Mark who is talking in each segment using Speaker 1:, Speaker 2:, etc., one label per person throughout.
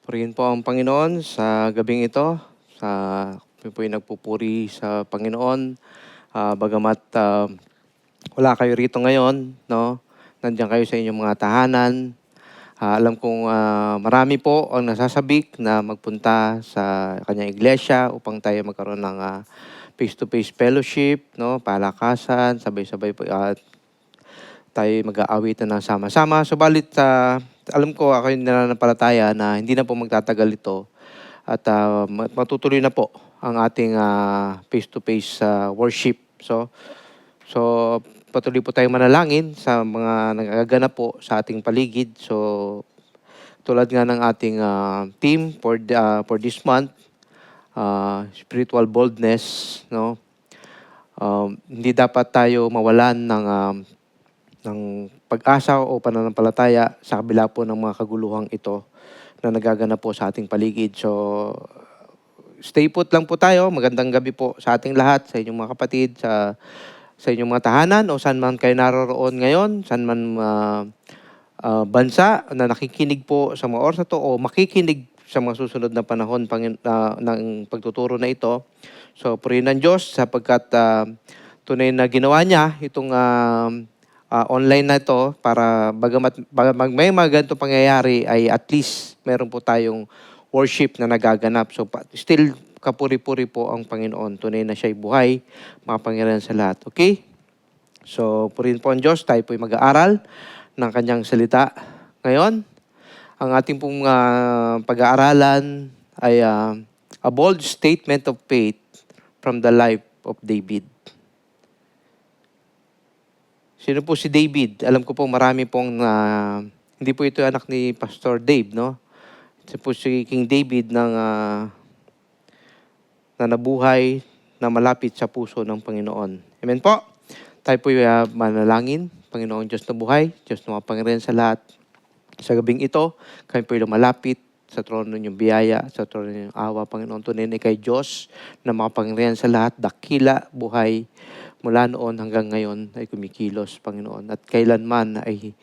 Speaker 1: Purihin po ang Panginoon sa gabing ito. Kami po ay nagpupuri sa Panginoon. Bagamat wala kayo rito ngayon, no? Nandiyan kayo sa inyong mga tahanan. Alam kong marami po ang nasasabik na magpunta sa kanyang iglesia upang tayo magkaroon ng face-to-face fellowship, no? Palakasan, sabay-sabay po tayo mag-aawitan ng sama-sama. Subalit, alam ko ako yung nananampalataya na hindi na po magtatagal ito at matutuloy na po ang ating face-to-face worship. So patuloy po tayong manalangin sa mga nagaganap po sa ating paligid. So tulad nga ng ating team for this month, spiritual boldness, no? Hindi dapat tayo mawalan ng pag-asa o pananampalataya sa kabila po ng mga kaguluhang ito na nagaganap po sa ating paligid. So, stay put lang po tayo. Magandang gabi po sa ating lahat, sa inyong mga kapatid, sa inyong mga tahanan o saan man kayo naroroon ngayon, saan man bansa na nakikinig po sa mga oras na to o makikinig sa mga susunod na panahon ng pagtuturo na ito. So, purihin ng Diyos sapagkat tunay na ginawa niya itong online na ito para bagamat may mga ganitong pangyayari ay at least meron po tayong worship na nagaganap. So still kapuri-puri po ang Panginoon. Tunay na siya'y buhay, makapangyarihan sa lahat. Okay? So purihin po ang Diyos. Tayo po'y mag-aaral ng kanyang salita. Ngayon, ang ating pong pag-aaralan ay a bold statement of faith from the life of David. Sino po si David? Alam ko po marami pong hindi po ito anak ni Pastor Dave, no? Ito po si King David na nabuhay na malapit sa puso ng Panginoon. Amen po? Tayo po manalangin. Panginoon Diyos na buhay, Diyos na makapangyarihan sa lahat. Sa gabing ito, kami po lumalapit sa trono ninyong biyaya, sa trono ninyong awa, Panginoon. Tunay na kay Diyos na makapangyarihan sa lahat, dakila, buhay, mula noon hanggang ngayon ay kumikilos, Panginoon. At kailanman ay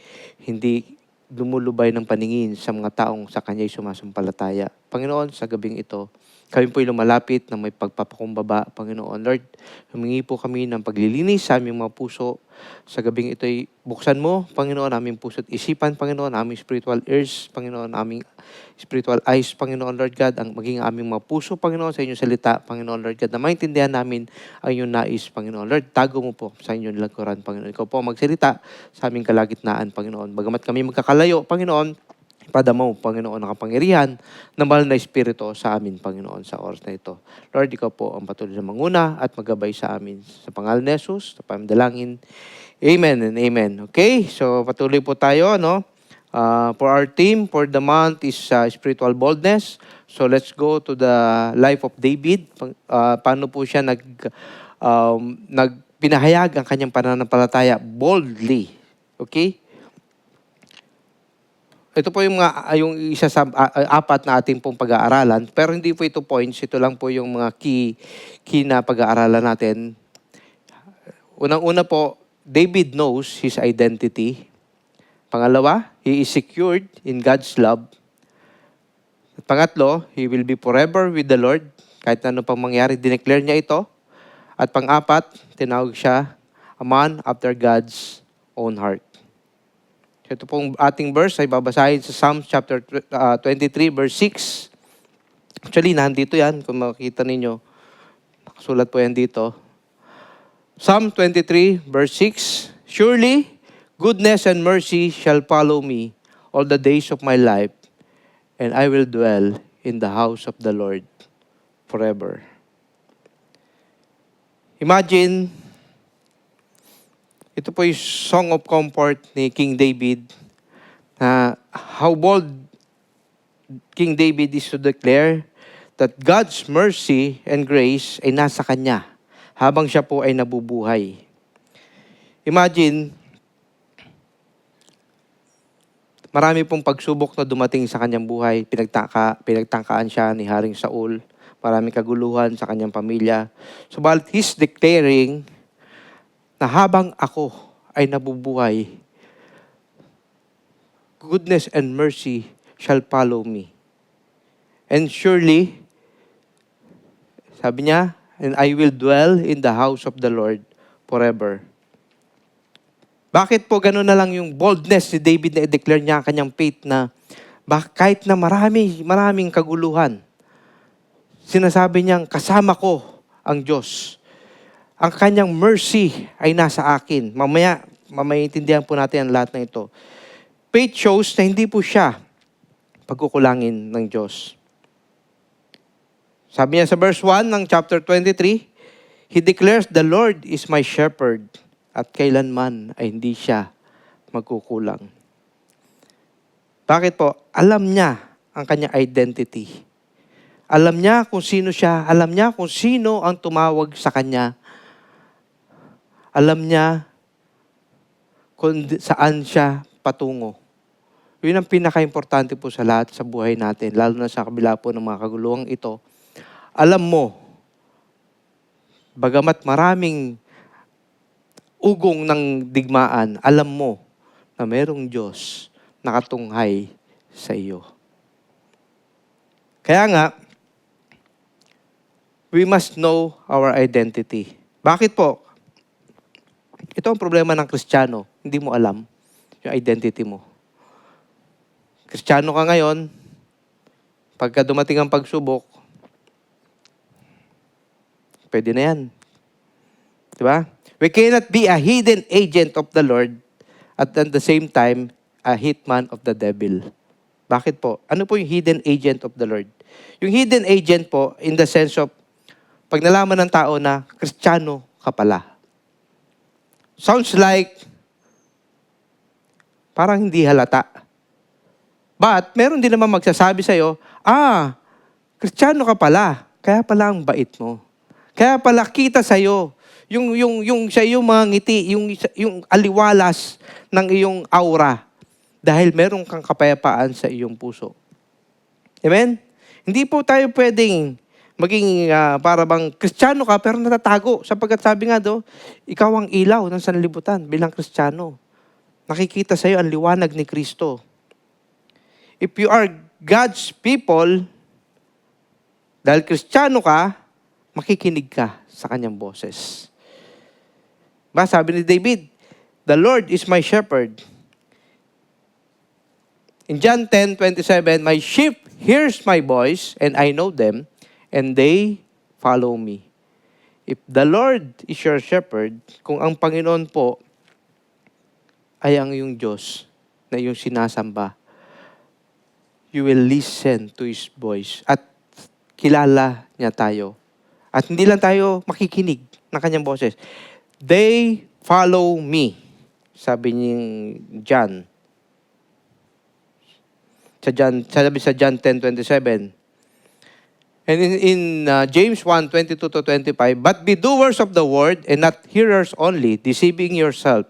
Speaker 1: hindi lumulubay ng paningin sa mga taong sa Kanya'y sumasampalataya. Panginoon, sa gabing ito, kami po'y lumalapit na may pagpapakumbaba, Panginoon. Lord, humingi po kami ng paglilinis sa aming mga puso. Sa gabing ito'y buksan mo, Panginoon, aming puso't isipan, Panginoon, aming spiritual ears, Panginoon, aming spiritual eyes, Panginoon, Lord God, ang maging aming mga puso, Panginoon, sa inyong salita, Panginoon, Lord God, na maintindihan namin ang inyong nais, Panginoon. Lord, tago mo po sa inyong lingkuran, Panginoon. Ikaw po magsalita sa aming kalagitnaan, Panginoon. Bagamat kami magkakalayo, Panginoon, ipadama mo, Panginoon, ang kapangyarihan ng mahal na Espiritu sa amin, Panginoon, sa oras na ito. Lord, ikaw po ang patuloy na manguna at maggabay sa amin. Sa pangalan ni Jesus, sa pamdalangin. Amen and amen. Okay, so patuloy po tayo, no? For our theme for the month is spiritual boldness. So let's go to the life of David. Paano po siya nagpinahayag ang kanyang pananampalataya boldly. Okay? Ito po yung isa sa apat na ating pong pag-aaralan. Pero hindi po ito points. Ito lang po yung mga key na pag-aaralan natin. Unang-una po, David knows his identity. Pangalawa, he is secured in God's love. At pangatlo, he will be forever with the Lord. Kahit ano pang mangyari, dineclare niya ito. At pang-apat, tinawag siya a man after God's own heart. Ito pong ating verse ay babasahin sa Psalms chapter 23 verse 6. Actually, nandito yan. Kung makikita ninyo, nakasulat po yan dito. Psalm 23 verse 6. Surely, goodness and mercy shall follow me all the days of my life, and I will dwell in the house of the Lord forever. Imagine, ito po yung song of comfort ni King David na how bold King David is to declare that God's mercy and grace ay nasa kanya habang siya po ay nabubuhay. Imagine, marami pong pagsubok na dumating sa kanyang buhay. Pinagtangkaan siya ni Haring Saul. Maraming kaguluhan sa kanyang pamilya. Subalit he's declaring na habang ako ay nabubuhay, goodness and mercy shall follow me. And surely, sabi niya, and I will dwell in the house of the Lord forever. Bakit po gano'n na lang yung boldness ni David na i-declare niya ang kanyang faith na kahit na maraming kaguluhan, sinasabi niyang kasama ko ang Diyos. Ang kanyang mercy ay nasa akin. Mamaya intindihan po natin ang lahat ng ito. Faith shows na hindi po siya pagkukulangin ng Diyos. Sabi niya sa verse 1 ng chapter 23, He declares, the Lord is my shepherd, at kailanman ay hindi siya magkukulang. Bakit po? Alam niya ang kanyang identity. Alam niya kung sino siya. Alam niya kung sino ang tumawag sa kanya. Alam niya kung saan siya patungo. Yun ang pinaka-importante po sa lahat sa buhay natin, lalo na sa kabila po ng mga kaguluhang ito. Alam mo, bagamat maraming ugong ng digmaan, alam mo na mayroong Diyos nakatunghay sa iyo. Kaya nga, we must know our identity. Bakit po? Ito ang problema ng Kristiyano. Hindi mo alam yung identity mo. Kristiyano ka ngayon, pagka dumating ang pagsubok, pwede na yan. Diba? We cannot be a hidden agent of the Lord at the same time, a hitman of the devil. Bakit po? Ano po yung hidden agent of the Lord? Yung hidden agent po, in the sense of, pag nalaman ng tao na Kristiyano ka pala. Sounds like, parang hindi halata. But, meron din naman magsasabi sa'yo, Kristiyano ka pala, kaya pala ang bait mo. Kaya pala kita sa'yo, yung sa iyong mga ngiti, yung aliwalas ng iyong aura, dahil meron kang kapayapaan sa iyong puso. Amen? Hindi po tayo pwedeng maging para bang Kristiyano ka pero natatago. Sapagkat sabi nga ikaw ang ilaw ng sanlibutan bilang Kristiyano. Nakikita sa iyo ang liwanag ni Kristo. If you are God's people, dahil Kristiyano ka, makikinig ka sa kanyang boses. Sabi ni David, the Lord is my shepherd. In John 10:27, my sheep hears my voice, and I know them, and they follow me. If the Lord is your shepherd, kung ang Panginoon po ay ang iyong Diyos na iyong sinasamba, you will listen to His voice at kilala niya tayo. At hindi lang tayo makikinig ng kanyang boses. They follow me, sabi ni John. Sabi sa John 10:27. And in James 1:22-25, but be doers of the word and not hearers only, deceiving yourself.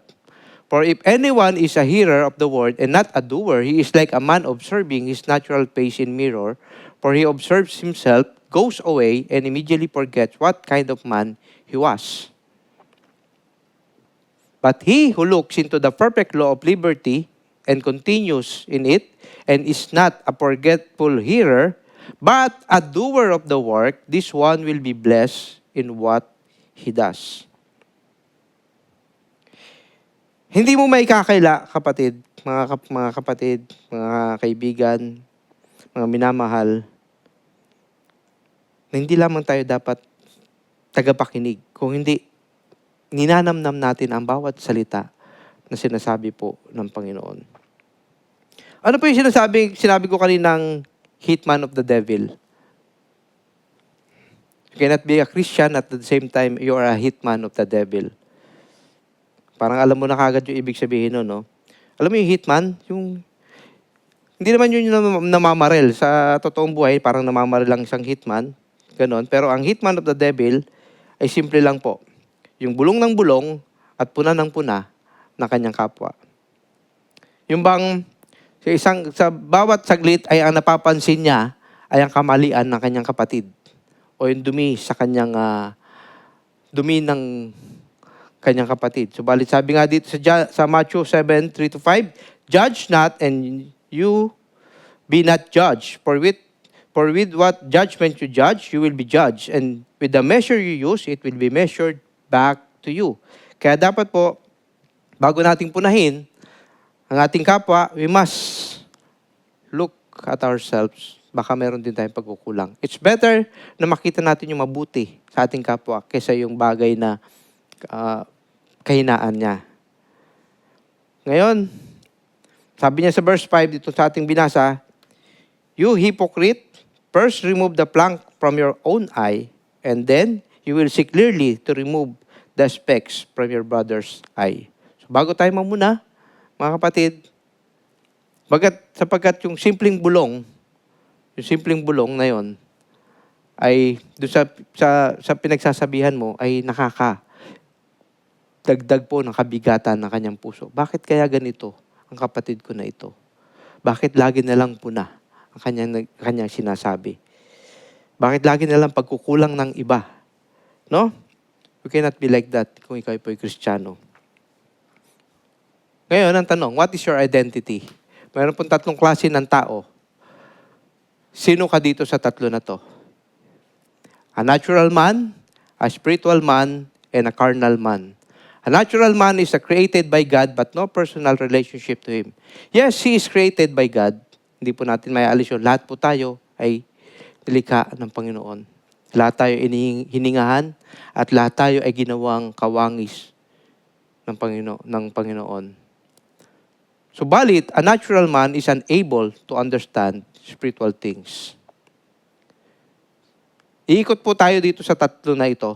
Speaker 1: For if anyone is a hearer of the word and not a doer, he is like a man observing his natural face in mirror. For he observes himself, goes away, and immediately forgets what kind of man he was. But he who looks into the perfect law of liberty and continues in it, and is not a forgetful hearer, but a doer of the work, this one will be blessed in what he does. Hindi mo maikakaila, kapatid, mga kapatid, mga kaibigan, mga minamahal, na hindi lamang tayo dapat tagapakinig. Kung hindi, ninanamnam natin ang bawat salita na sinasabi po ng Panginoon. Ano po yung sinabi ko kaninang hitman of the devil? You cannot be a Christian at the same time you are a hitman of the devil. Parang alam mo na kagad yung ibig sabihin nun, no? Alam mo yung hitman? Hindi naman yun yung namamaril. Sa totoong buhay, parang namamaril lang isang hitman. Ganon. Pero ang hitman of the devil ay simple lang po. Yung bulong ng bulong at puna ng puna na kanyang kapwa. Yung bang sa bawat saglit ay ang napapansin niya ay ang kamalian ng kanyang kapatid. O yung dumi sa kanyang dumi ng kanyang kapatid. Subalit sabi nga dito sa Matthew 7:3-5, judge not and you be not judged. For For with what judgment you judge, you will be judged. And with the measure you use, it will be measured back to you. Kaya dapat po, bago nating punahin ang ating kapwa, we must look at ourselves. Baka meron din tayong pagkukulang. It's better na makita natin yung mabuti sa ating kapwa kaysa yung bagay na kahinaan niya. Ngayon, sabi niya sa verse 5 dito sa ating binasa, "You hypocrite, first remove the plank from your own eye, and then you will see clearly to remove the specks from your brother's eye." So, bago tayo mamuna, mga kapatid, sapagkat yung simpleng bulong na yon ay doon sa pinagsasabihan mo ay dagdag po ng kabigatan ng kanyang puso. Bakit kaya ganito ang kapatid ko na ito? Bakit lagi na lang puna ang kanyang sinasabi? Bakit lagi na lang pagkukulang ng iba? No? We cannot be like that kung ikaw po'y Kristiyano. Ngayon, ang tanong, what is your identity? Mayroon pong tatlong klase ng tao. Sino ka dito sa tatlo na to? A natural man, a spiritual man, and a carnal man. A natural man is created by God but no personal relationship to Him. Yes, he is created by God. Hindi po natin may alis yun. Lahat po tayo ay nilikha ng Panginoon. Lahat tayo hiningahan at lahat tayo ay ginawang kawangis ng Panginoon. Subalit, a natural man is unable to understand spiritual things. Iikot po tayo dito sa tatlo na ito.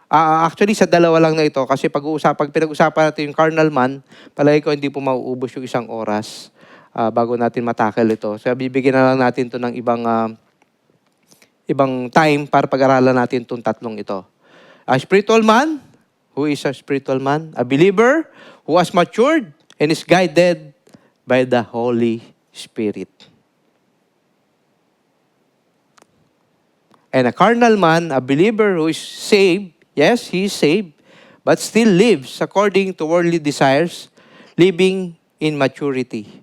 Speaker 1: Actually, sa dalawa lang na ito, kasi pag pinag-usapan natin yung carnal man, palagi ko hindi po mauubos yung isang oras bago natin matakil ito. So, bibigyan na lang natin ito ng ibang time para pag-aralan natin itong tatlong ito. A spiritual man, who is a spiritual man? A believer who has matured and is guided by the Holy Spirit. And a carnal man, a believer who is saved. Yes, he is saved, but still lives according to worldly desires, living in maturity.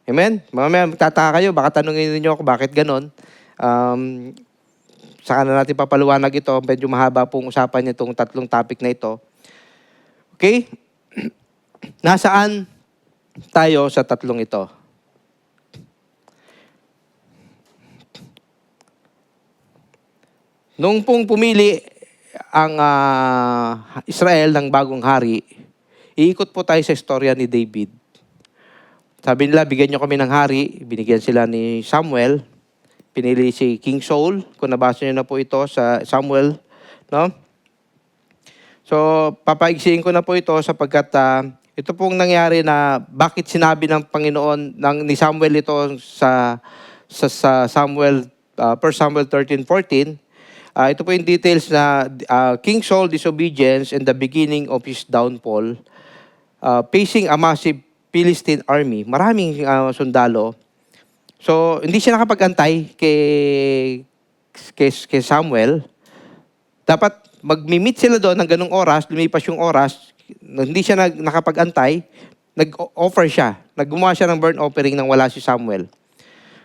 Speaker 1: Amen? Mamaya magtataka kayo, baka tanungin niyo ako bakit ganon. Saka na natin papaluwanag ito, medyo mahaba pong usapan niya itong tatlong topic na ito. Okay? Nasaan tayo sa tatlong ito? Nung pong pumili ang Israel ng bagong hari, iikot po tayo sa istorya ni David. Sabi nila, bigyan niyo kami ng hari. Binigyan sila ni Samuel. Pinili si King Saul. Kung nabasa niyo na po ito sa Samuel. No? So, papaiksiin ko na po ito sapagkat ito pong nangyari na bakit sinabi ng Panginoon, ni Samuel ito sa Samuel, 1 Samuel 13:14. Ito po yung details na King Saul disobedience and the beginning of his downfall, facing a massive Philistine army. Maraming sundalo. So, hindi siya nakapag-antay kay Samuel. Dapat mag-meet sila doon ng ganung oras, lumipas yung oras, hindi siya nakapag-antay, nag-offer siya. Naggumawa siya ng burnt offering nang wala si Samuel.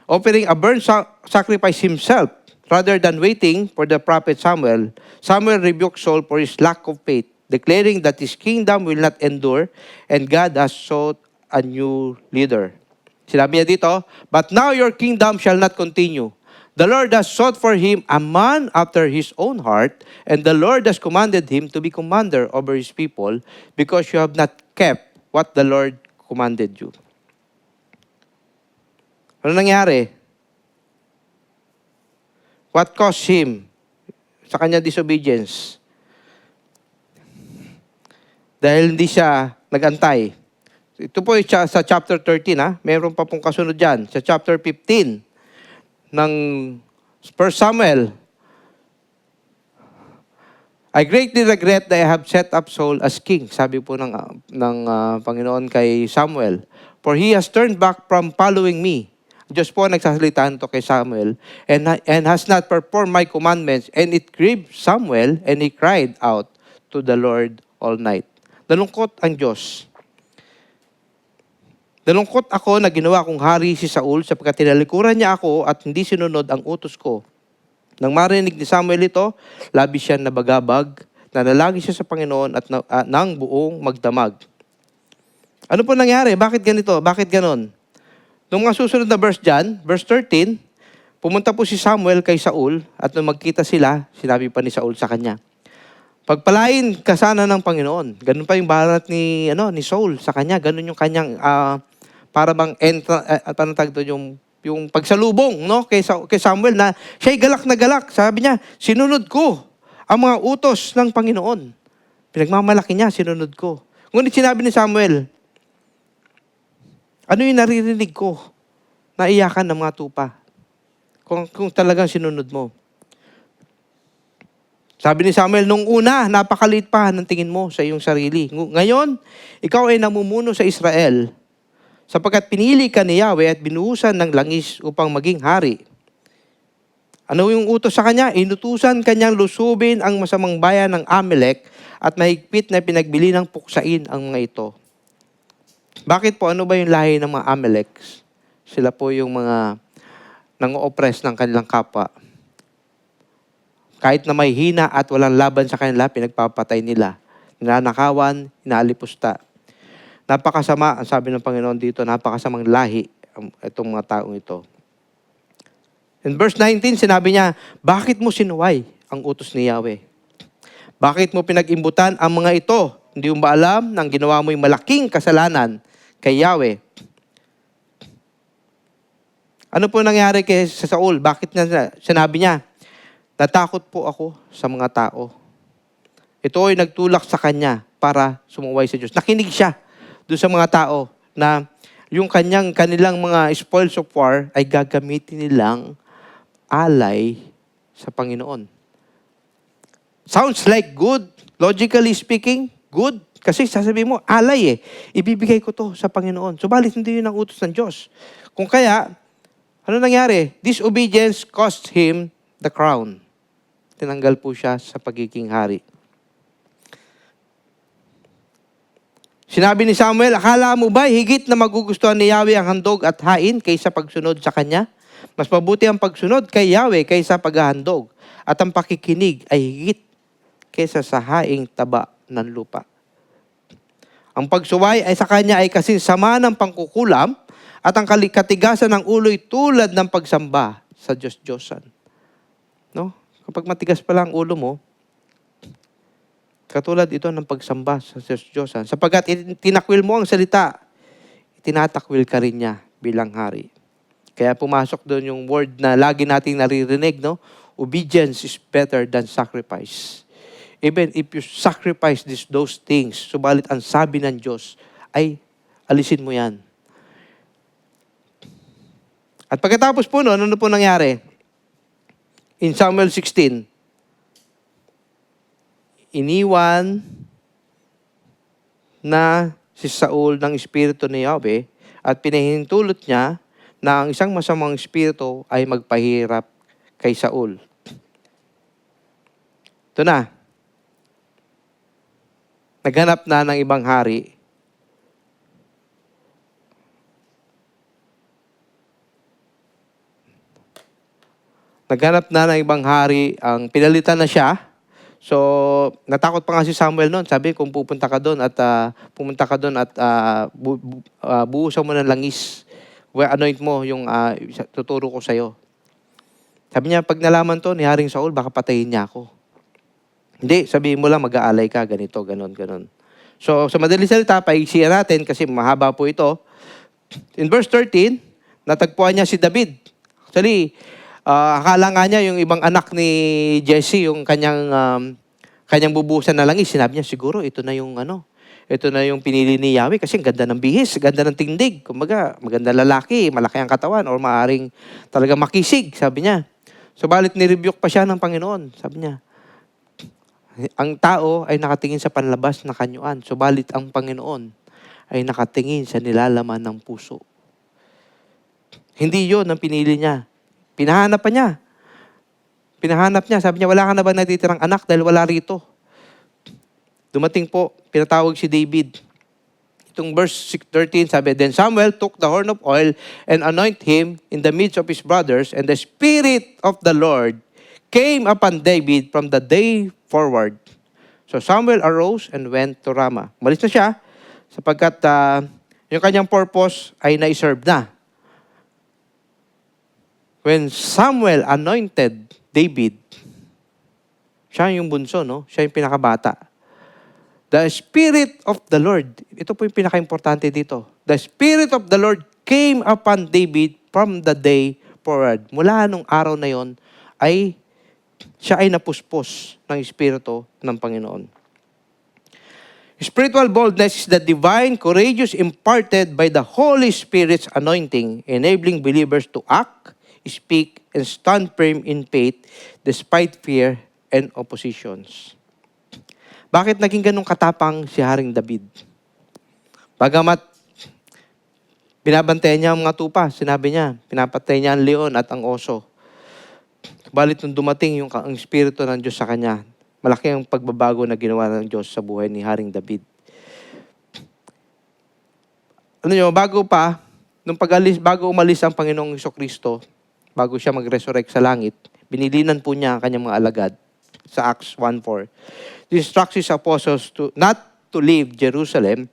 Speaker 1: Offering a burnt sacrifice himself. Rather than waiting for the prophet Samuel, Samuel rebuked Saul for his lack of faith, declaring that his kingdom will not endure and God has sought a new leader. Sinabi niya dito, "But now your kingdom shall not continue. The Lord has sought for him a man after his own heart, and the Lord has commanded him to be commander over his people because you have not kept what the Lord commanded you." Ano nangyari? What caused him sa kanya disobedience? Dahil hindi siya nag-antay. Ito po sa chapter 13, Meron pa pong kasunod dyan. Sa chapter 15 ng 1 Samuel, "I greatly regret that I have set up Saul as king," sabi po ng Panginoon kay Samuel. "For he has turned back from following me." Diyos po nagsasalita nito kay Samuel, and has not performed my commandments, and it grieved Samuel, and he cried out to the Lord all night. Nalungkot ang Diyos. Nalungkot ako na ginawa kong hari si Saul sapagkat tinalikuran niya ako at hindi sinunod ang utos ko. Nang marinig ni Samuel ito, labis siya nabagabag, nanalangin siya sa Panginoon at nang buong magdamag. Ano po nangyari? Bakit ganito? Bakit ganon? Nung mga susunod na verse dyan, verse 13, pumunta po si Samuel kay Saul at nung magkita sila, sinabi pa ni Saul sa kanya, pagpalain ka sana ng Panginoon. Ganun pa yung balat ni Saul sa kanya. Ganun yung kanyang para bang yung pagsalubong kay Samuel na siya'y galak na galak. Sabi niya, sinunod ko ang mga utos ng Panginoon. Pinagmamalaki niya, sinunod ko. Ngunit sinabi ni Samuel, ano yung naririnig ko? Naiyakan ng mga tupa. Kung talagang sinunod mo. Sabi ni Samuel, nung una, napakaliit pa ng tingin mo sa iyong sarili. Ngayon, ikaw ay namumuno sa Israel sapagkat pinili ka ni Yahweh at binuhusan ng langis upang maging hari. Ano yung utos sa kanya? Inutusan kanyang lusubin ang masamang bayan ng Amalek at mahigpit na pinagbili ng puksain ang mga ito. Bakit po? Ano ba yung lahi ng mga Amaleks? Sila po yung mga nang-o-oppress ng kanilang kapwa. Kahit na may hina at walang laban sa kanila, pinagpapatay nila. Ninanakawan, inaalipusta. Napakasama, ang sabi ng Panginoon dito, napakasamang lahi itong mga taong ito. In verse 19, sinabi niya, bakit mo sinuway ang utos ni Yahweh? Bakit mo pinag-imbutan ang mga ito? Hindi mo ba alam nang ginawa mo yung malaking kasalanan kay Yahweh? Ano po nangyari kay Saul? Bakit niya sinabi niya? Natakot po ako sa mga tao. Ito ay nagtulak sa kanya para sumuway sa Diyos. Nakinig siya doon sa mga tao na yung kanilang mga spoils of war ay gagamitin nilang alay sa Panginoon. Sounds like good. Logically speaking, good. Kasi sasabihin mo, alay ibibigay ko to sa Panginoon. Subalit hindi yun ang utos ng Diyos. Kung kaya, ano nangyari? Disobedience cost him the crown. Tinanggal po siya sa pagiging hari. Sinabi ni Samuel, akala mo ba higit na magugustuhan ni Yahweh ang handog at hain kaysa pagsunod sa kanya? Mas mabuti ang pagsunod kay Yahweh kaysa paghahandog. At ang pakikinig ay higit kaysa sa haing taba ng lupa. Ang pagsuway ay sa kanya ay kasing sama ng pangkukulam at ang katigasan ng ulo'y tulad ng pagsamba sa Diyos-Diyosan. No? Kapag matigas pa lang ang ulo mo, katulad ito ng pagsamba sa Diyos-Diyosan. Sapagkat tinakwil mo ang salita, tinatakwil ka rin niya bilang hari. Kaya pumasok doon yung word na lagi nating naririnig, no? Obedience is better than sacrifice. Even if you sacrifice those things, subalit ang sabi ng Diyos ay alisin mo yan. At pagkatapos po noon, ano po nangyari? In Samuel 16, iniwan na si Saul ng espiritu ni Yahweh at pinahintulot niya na ang isang masamang espiritu ay magpahirap kay Saul. Ito na. Naghanap na ng ibang hari. Naghanap na ng ibang hari. Ang pinalitan na siya. So, natakot pa nga si Samuel noon. Sabi, kung pumunta ka doon at buhusan mo ng langis, anoint mo yung tuturo ko sa'yo. Sabi niya, pag nalaman to ni Haring Saul, baka patayin niya ako. Hindi, sabihin mo lang, mag-aalay ka, ganito, ganon. So, sa madaling salita, paigsiyan natin kasi mahaba po ito. In verse 13, natagpuan niya si David. Actually, akala nga niya yung ibang anak ni Jesse, yung kanyang bubuhusan na langis. Sinabi niya, siguro, ito na yung pinili ni Yahweh kasi ang ganda ng bihis, ganda ng tindig. Kumbaga, maganda lalaki, malaki ang katawan, or maaring talaga makisig, sabi niya. Subalit, nirebuke pa siya ng Panginoon. Sabi niya, ang tao ay nakatingin sa panlabas na kanyuan, subalit ang Panginoon ay nakatingin sa nilalaman ng puso. Hindi yun ang pinili niya. Pinahanap pa niya. Sabi niya, wala ka na ba natitirang anak dahil wala rito? Dumating po, pinatawag si David. itong verse 13, sabi, Then Samuel took the horn of oil and anointed him in the midst of his brothers, and the Spirit of the Lord came upon David from the day forward. So Samuel arose and went to Ramah. Malis na siya, sapagkat yung kanyang purpose ay na-serve na. When Samuel anointed David, siya yung bunso, no? Siya yung pinakabata. The Spirit of the Lord, ito po yung pinaka-importante dito. The Spirit of the Lord came upon David from the day forward. Mula nung araw na yon, siya ay napuspos ng Espiritu ng Panginoon. Spiritual boldness is the divine courageous imparted by the Holy Spirit's anointing, enabling believers to act, speak, and stand firm in faith despite fear and oppositions. Bakit naging ganun katapang si Haring David? Bagamat binabantayan niya ang mga tupa, sinabi niya, pinapatay niya ang leon at ang oso. Balit nung dumating ang Espiritu ng Diyos sa kanya, malaki ang pagbabago na ginawa ng Diyos sa buhay ni Haring David. Bago umalis ang Panginoong Jesucristo, bago siya mag-resurrect sa langit, binilinan po niya ang kanyang mga alagad sa Acts 1:4. He instructs his apostles not to leave Jerusalem,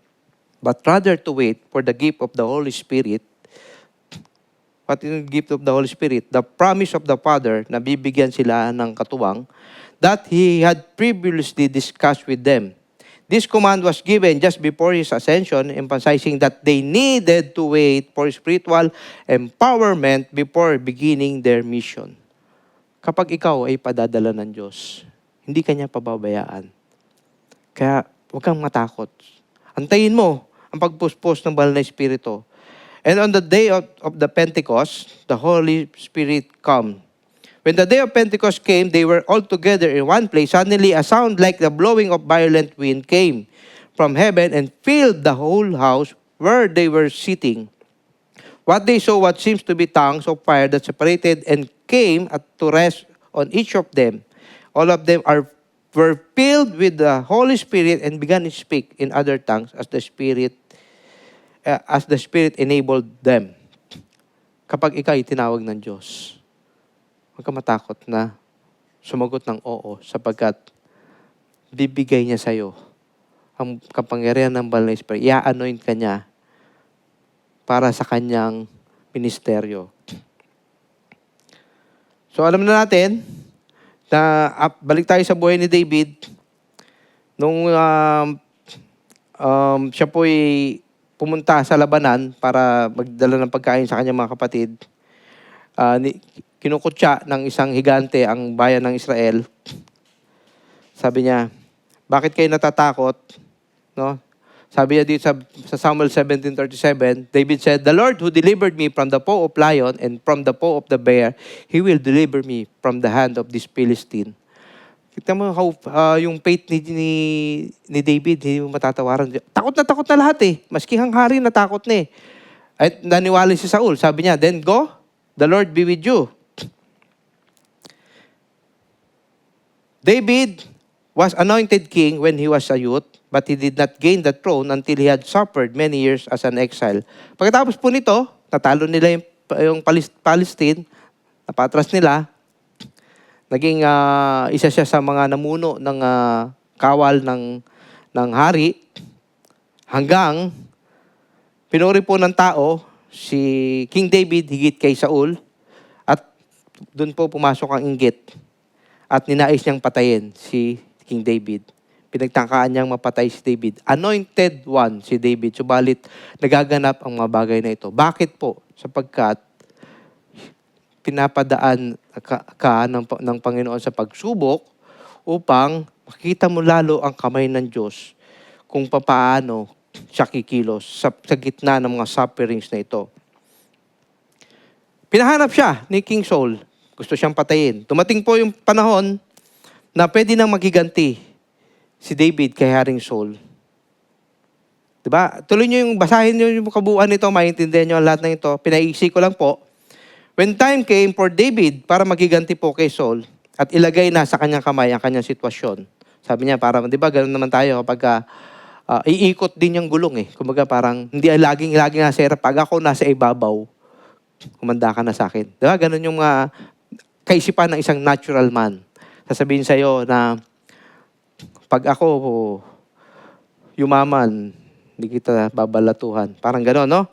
Speaker 1: but rather to wait for the gift of the Holy Spirit. What is the gift of the Holy Spirit? The promise of the Father na bibigyan sila ng katuwang that He had previously discussed with them. This command was given just before His ascension, emphasizing that they needed to wait for spiritual empowerment before beginning their mission. Kapag ikaw ay padadala ng Diyos, hindi ka niya pababayaan. Kaya huwag kang matakot. Antayin mo ang pagpuspos ng Banal na Espiritu. And on the day of the Pentecost, the Holy Spirit came. When the day of Pentecost came, they were all together in one place. Suddenly, a sound like the blowing of violent wind came from heaven and filled the whole house where they were sitting. What they saw, what seems to be tongues of fire that separated and came to rest on each of them. All of them were filled with the Holy Spirit and began to speak in other tongues as the Spirit enabled them. Kapag ikaw ay tinawag ng Diyos, huwag ka matakot na sumagot ng oo, sapagkat bibigay niya sa'yo ang kapangyarihan ng Banal na Espiritu. I-anoint ka niya para sa kanyang ministeryo. So alam na natin na balik tayo sa buhay ni David. Nung siya po'y pumunta sa labanan para magdala ng pagkain sa kanyang mga kapatid, kinukutya ng isang higante ang bayan ng Israel. Sabi niya, bakit kayo natatakot? No? Sabi niya dito sa Samuel 17:37, David said, The Lord who delivered me from the paw of lion and from the paw of the bear, He will deliver me from the hand of this Philistine. Kita mo yung faith ni David, hindi mo matatawaran. Takot na lahat eh. Maski ang hari natakot na eh. At naniwala si Saul. Sabi niya, then go, the Lord be with you. David was anointed king when he was a youth, but he did not gain the throne until he had suffered many years as an exile. Pagkatapos po nito, natalo nila yung Palestine, napatras nila, naging isa siya sa mga namuno ng kawal ng hari, hanggang pinuri po ng tao si King David higit kay Saul, at doon po pumasok ang inggit at ninais niyang patayin si King David. Pinagtangkaan niyang mapatay si David. Anointed one si David. Subalit, nagaganap ang mga bagay na ito. Bakit po? Sapagkat pinapadaan ka ng Panginoon sa pagsubok upang makita mo lalo ang kamay ng Diyos kung paano siya kikilos sa gitna ng mga sufferings na ito. Pinahanap siya ni King Saul. Gusto siyang patayin. Tumating po yung panahon na pwede nang magiganti si David kay Haring Saul. Diba? Tuloy nyo basahin nyo yung kabuuan nito, maintindihan nyo ang lahat ng ito. Pinaiksi ko lang po. When time came for David para magiganti po kay Saul at ilagay na sa kanyang kamay ang kanyang sitwasyon. Sabi niya, di ba, ganoon naman tayo kapag iikot din yung gulong eh. Kumbaga parang hindi laging nasa harap. Pag ako nasa ibabaw, kumanda ka na sa akin. Diba? Ganun yung kaisipan ng isang natural man. Sasabihin sa'yo na pag ako yumaman, hindi kita babalatuhan. Parang gano'n, no?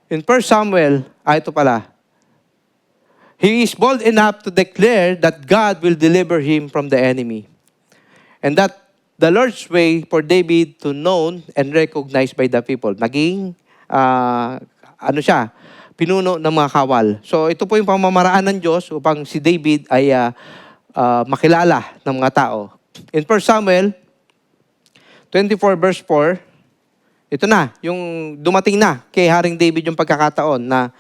Speaker 1: In 1 Samuel, ito pala. He is bold enough to declare that God will deliver him from the enemy. And that the Lord's way for David to known and recognized by the people. Naging, pinuno ng mga kawal. So ito po yung pamamaraan ng Diyos upang si David ay makilala ng mga tao. In 1 Samuel 24 verse 4, ito na, yung dumating na kay Haring David yung pagkakataon na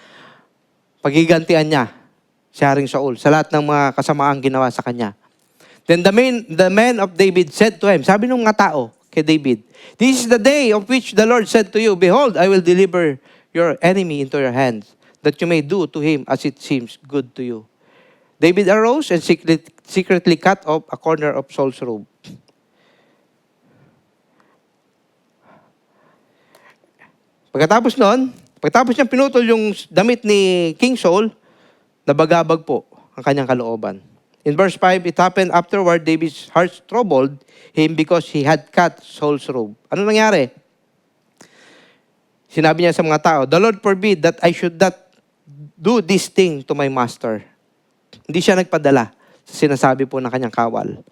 Speaker 1: paghigantian niya si Haring Saul sa lahat ng mga kasamaang ginawa sa kanya. Then the men of David said to him, sabi ng mga tao kay David, "This is the day of which the Lord said to you, Behold, I will deliver your enemy into your hands, that you may do to him as it seems good to you." David arose and secretly cut off a corner of Saul's robe. Pagkatapos niya pinutol yung damit ni King Saul, nabagabag po ang kanyang kalooban. In verse 5, it happened afterward, David's heart troubled him because he had cut Saul's robe. Ano nangyari? Sinabi niya sa mga tao, "The Lord forbid that I should not do this thing to my master." Hindi siya nagpadala sa sinasabi po ng kanyang kawal.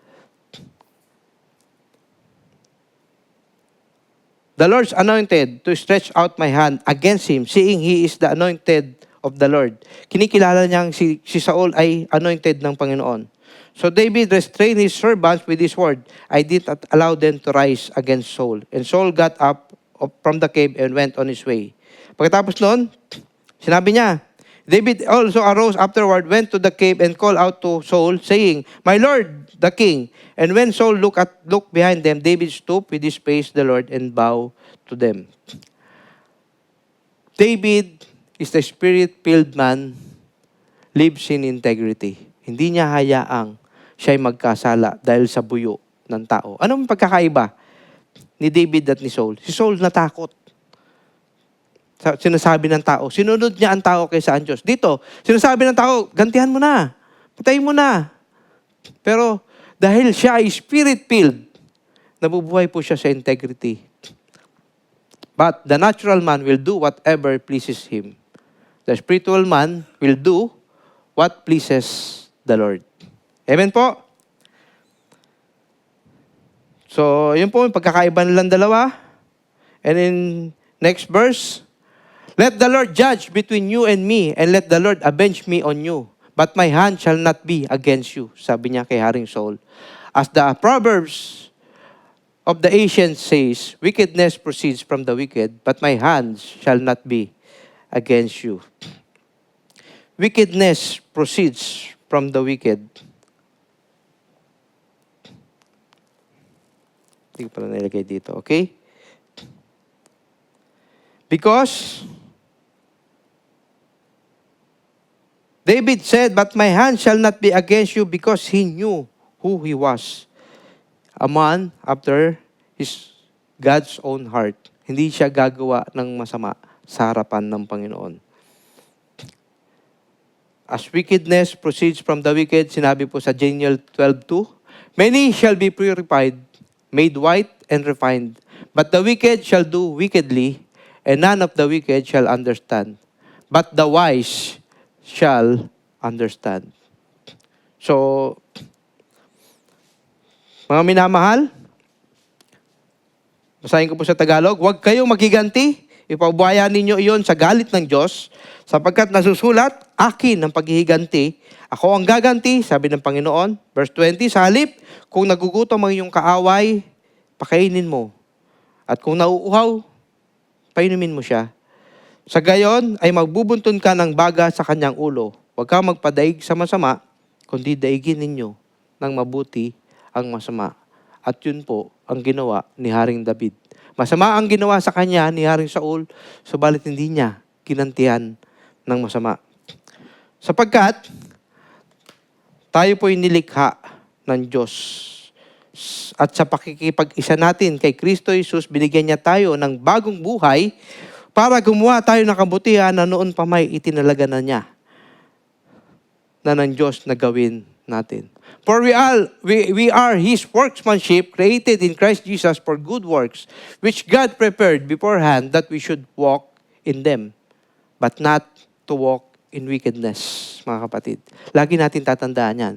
Speaker 1: "The Lord's anointed to stretch out my hand against him, seeing he is the anointed of the Lord." Kinikilala niyang si Saul ay anointed ng Panginoon. So David restrained his servants with this word, "I did not allow them to rise against Saul." And Saul got up from the cave and went on his way. Pagkatapos noon, sinabi niya, David also arose afterward, went to the cave and called out to Saul, saying, "My Lord, the king." And when Saul looked behind them, David stooped with his face to the Lord and bowed to them. David is the spirit-filled man, lives in integrity. Hindi niya hayaang siya'y magkasala dahil sa buyo ng tao. Anong pagkakaiba ni David at ni Saul? Si Saul natakot. Sinasabi ng tao, sinunod niya ang tao kaysa ang Diyos. Dito, sinasabi ng tao, gantihan mo na, patayin mo na. Pero dahil siya ay spirit-filled, nabubuhay po siya sa integrity. But the natural man will do whatever pleases him. The spiritual man will do what pleases the Lord. Amen po? So, yun po yung pagkakaiba nilang dalawa. And in next verse, "Let the Lord judge between you and me, and let the Lord avenge me on you. But my hand shall not be against you." Sabi niya kay Haring Saul. As the Proverbs of the ancients says, "Wickedness proceeds from the wicked, but my hands shall not be against you." Wickedness proceeds from the wicked. Hindi ko pala nilagay dito, okay? Because David said, "But my hand shall not be against you," because he knew who he was. A man after God's own heart. Hindi siya gagawa ng masama sa harapan ng Panginoon. As wickedness proceeds from the wicked, sinabi po sa Daniel 12:2, "Many shall be purified, made white and refined. But the wicked shall do wickedly, and none of the wicked shall understand. But the wise shall understand." So, mga minamahal, basahin ko po sa Tagalog, "Huwag kayong maghiganti, ipabuhayan ninyo iyon sa galit ng Diyos, sapagkat nasusulat, akin ang paghihiganti, ako ang gaganti," sabi ng Panginoon. Verse 20, "Sa halip, kung nagugutom ang iyong kaaway, pakainin mo. At kung nauuhaw, painumin mo siya. Sa gayon ay magbubuntun ka ng baga sa kanyang ulo. Huwag kang magpadaig sa masama, kundi daigin ninyo ng mabuti ang masama." At yun po ang ginawa ni Haring David. Masama ang ginawa sa kanya ni Haring Saul, subalit hindi niya kinantihan ng masama. Sapagkat tayo po'y nilikha ng Diyos at sa pakikipag-isa natin kay Kristo Jesus, binigyan niya tayo ng bagong buhay para gumawa tayo ng kabutihan na noon pa may itinalaga na niya na ng Diyos na gawin natin. For we are His workmanship, created in Christ Jesus for good works, which God prepared beforehand that we should walk in them, but not to walk in wickedness, mga kapatid. Lagi natin tatandaan yan.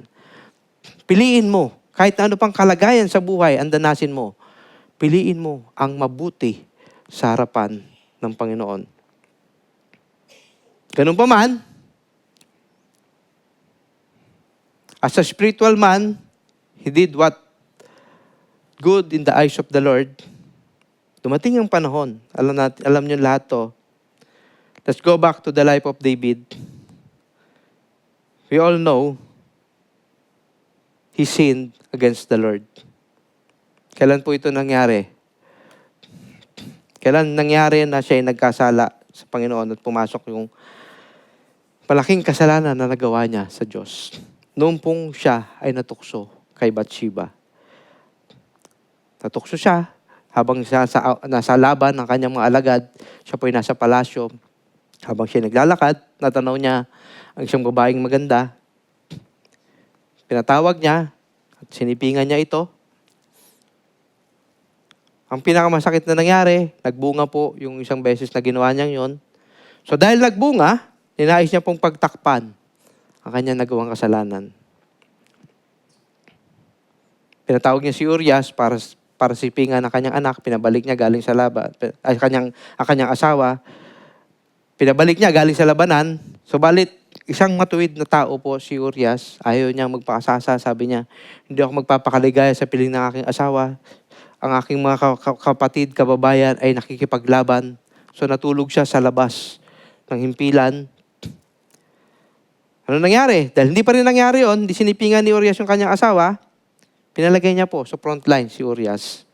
Speaker 1: Piliin mo, kahit ano pang kalagayan sa buhay, andanasin mo, piliin mo ang mabuti sa harapan ng Panginoon. Ganun pa man, as a spiritual man, he did what good in the eyes of the Lord. Dumating ang panahon, alam niyo lahat to. Let's go back to the life of David. We all know he sinned against the Lord. Kailan po ito nangyari? Kailan nangyari na siya ay nagkasala sa Panginoon at pumasok yung malaking kasalanan na nagawa niya sa Diyos? Noong pong siya ay natukso kay Bathsheba. Natukso siya habang siya nasa laban ng kanyang mga alagad. Siya po ay nasa palasyo. Habang siya naglalakad, natanaw niya ang isang babaeng maganda. Pinatawag niya at sinipingan niya ito. Ang pinakamasakit na nangyari, nagbunga po yung isang beses na ginawa niya yon. So dahil nagbunga, ninais niya pong pagtakpan ang kanyang nagawang kasalanan. Pinatawag niya si Urias para sipingan ang kanyang anak, pinabalik niya galing sa laban, ang kanyang asawa, pinabalik niya galing sa labanan. Subalit, isang matuwid na tao po si Urias, ayaw niya magpakasasa, sabi niya, hindi ako magpapakaligaya sa piling ng aking asawa. Ang aking mga kapatid, kababayan ay nakikipaglaban. So natulog siya sa labas ng himpilan. Ano nangyari? Dahil hindi pa rin nangyari yun, hindi sinipingan ni Urias yung kanyang asawa, pinalagay niya po sa front line si Urias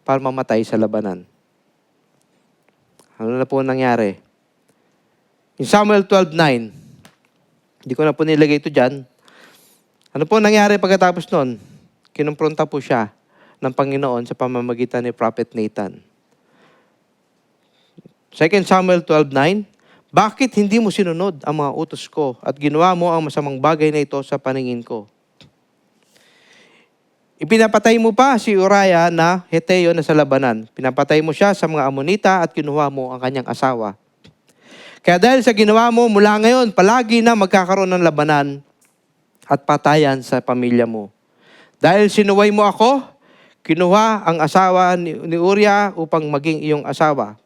Speaker 1: para mamatay sa labanan. Ano na po nangyari? In Samuel 12:9, hindi ko na po nilagay ito dyan. Ano po nangyari pagkatapos nun? Kinumpronta po siya ng Panginoon sa pamamagitan ni Prophet Nathan. 2 Samuel 12:9, bakit hindi mo sinunod ang mga utos ko at ginawa mo ang masamang bagay na ito sa paningin ko? Ipinapatay mo pa si Uriah na Heteo na sa labanan. Pinapatay mo siya sa mga Amonita at kinuha mo ang kanyang asawa. Kaya dahil sa ginawa mo, mula ngayon, palagi na magkakaroon ng labanan at patayan sa pamilya mo. Dahil sinuway mo ako, kinuha ang asawa ni Uriah upang maging iyong asawa.